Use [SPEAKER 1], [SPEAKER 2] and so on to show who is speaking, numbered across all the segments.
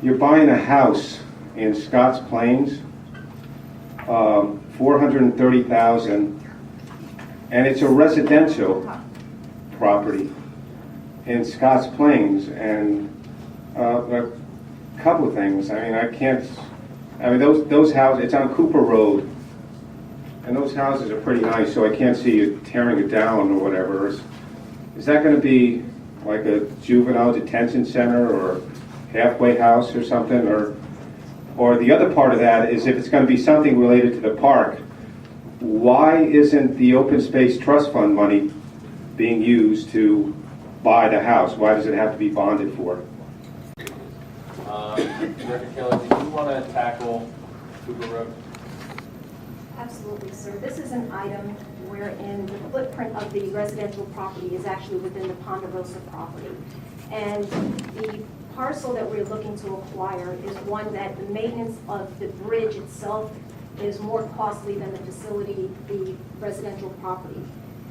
[SPEAKER 1] you're buying a house in Scotch Plains, 430,000, and it's a residential property in Scotch Plains, and a couple of things. I mean, those houses, it's on Cooper Road, and those houses are pretty nice, so I can't see you tearing it down or whatever. Is that going to be like a juvenile detention center or halfway house or something? Or the other part of that is, if it's going to be something related to the park, why isn't the Open Space Trust Fund money being used to buy the house? Why does it have to be bonded for?
[SPEAKER 2] Director Taylor, do you want to tackle Cooper Road?
[SPEAKER 3] Absolutely, sir. This is an item wherein the footprint of the residential property is actually within the Ponderosa property. And the parcel that we're looking to acquire is one that the maintenance of the bridge itself is more costly than the facility, the residential property.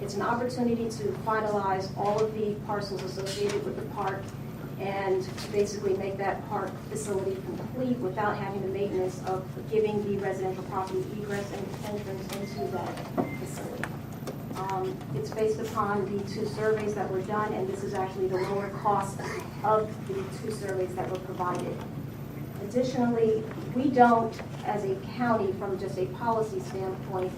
[SPEAKER 3] It's an opportunity to finalize all of the parcels associated with the park and to basically make that park facility complete without having the maintenance of giving the residential property egress and entrance into that facility. It's based upon the 2 surveys that were done, and this is actually the lower cost of the 2 surveys that were provided. Additionally, we don't, as a county, from just a policy standpoint,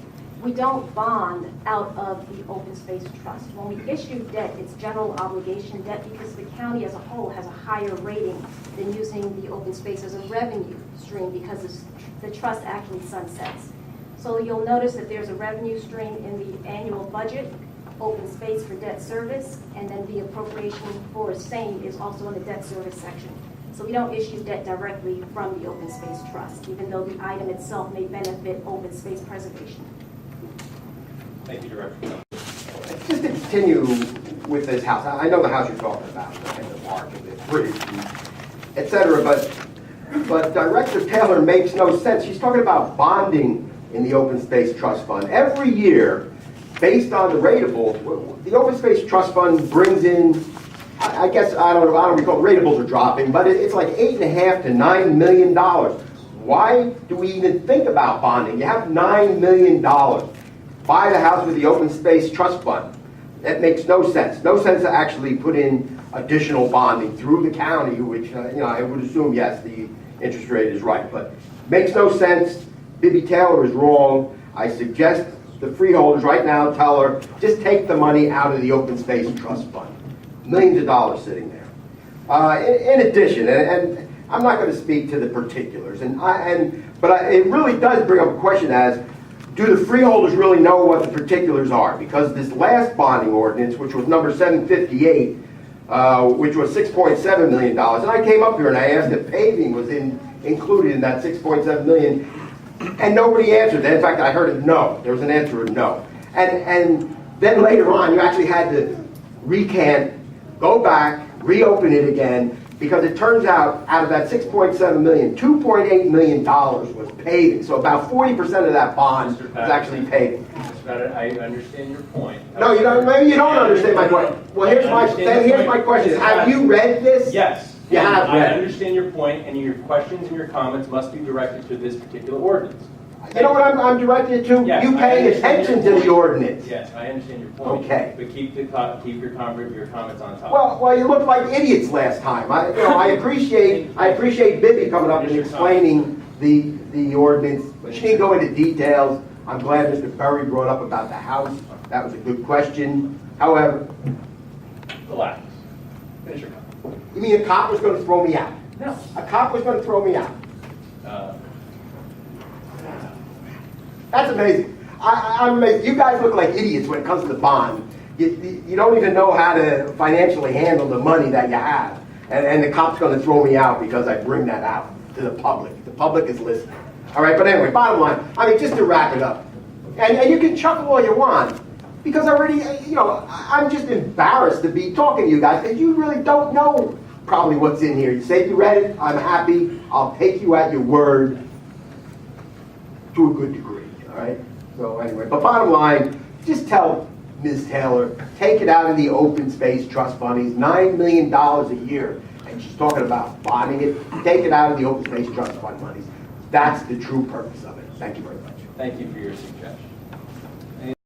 [SPEAKER 3] we don't bond out of the Open Space Trust. When we issue debt, it's general obligation debt because the county as a whole has a higher rating than using the open space as a revenue stream because the trust actually sunsets. So you'll notice that there's a revenue stream in the annual budget, open space for debt service, and then the appropriation for same is also in the debt service section. So we don't issue debt directly from the Open Space Trust, even though the item itself may benefit open space preservation.
[SPEAKER 2] Thank you, Director.
[SPEAKER 4] Just to continue with this house, I know the house you're talking about, and the park and the bridge, et cetera, but Director Taylor makes no sense. She's talking about bonding in the Open Space Trust Fund. Every year, based on the ratables, the Open Space Trust Fund brings in, I guess, I don't recall, ratables are dropping, but it's like $8.5 to $9 million. Why do we even think about bonding? You have $9 million. Buy the house with the Open Space Trust Fund. That makes no sense. No sense to actually put in additional bonding through the county, which I would assume, yes, the interest rate is right, but makes no sense. Bibby Taylor is wrong. I suggest the freeholders right now tell her, just take the money out of the Open Space Trust Fund. Millions of dollars sitting there. In addition, and I'm not going to speak to the particulars, but it really does bring up a question as, do the freeholders really know what the particulars are? Because this last bonding ordinance, which was number 758, which was $6.7 million, and I came up here and I asked if paving was included in that $6.7 million, and nobody answered that. In fact, I heard a no. There was an answer of no. And then later on, you actually had to recant, go back, reopen it again, because it turns out of that $6.7 million, $2.8 million was paving. So about 40% of that bond was actually paving.
[SPEAKER 2] I understand your point.
[SPEAKER 4] No, you don't. Maybe you don't understand my point. Well, here's my question. Have you read this?
[SPEAKER 2] Yes.
[SPEAKER 4] You have
[SPEAKER 2] I
[SPEAKER 4] read it.
[SPEAKER 2] understand your point, and your questions and your comments must be directed to this particular ordinance.
[SPEAKER 4] You know what I'm directed to?
[SPEAKER 2] Yes,
[SPEAKER 4] You paying attention to the ordinance.
[SPEAKER 2] Yes, I understand your point.
[SPEAKER 4] Okay.
[SPEAKER 2] But keep your comments on top.
[SPEAKER 4] Well, you looked like idiots last time. I appreciate Bibby coming up and explaining the ordinance. She didn't go into details. I'm glad Mr. Perry brought up about the house. That was a good question. However,
[SPEAKER 2] Relax. Finish your comment.
[SPEAKER 4] you mean a cop was going to throw me out?
[SPEAKER 2] No.
[SPEAKER 4] A cop was going to throw me out. That's amazing. I'm amazed. You guys look like idiots when it comes to the bond. You don't even know how to financially handle the money that you have. And the cop's going to throw me out because I bring that out to the public. The public is listening. All right, but anyway, bottom line, just to wrap it up. And you can chuckle all you want, because already, I'm just embarrassed to be talking to you guys, because you really don't know probably what's in here. You say you read it, I'm happy. I'll take you at your word to a good degree, all right? So anyway, but bottom line, just tell Ms. Taylor, take it out of the Open Space Trust Fund. It's $9 million a year. and she's talking about bonding it, take it out of the open space trust fund monies. That's the true purpose of it. Thank you very much.
[SPEAKER 2] Thank you for your suggestion.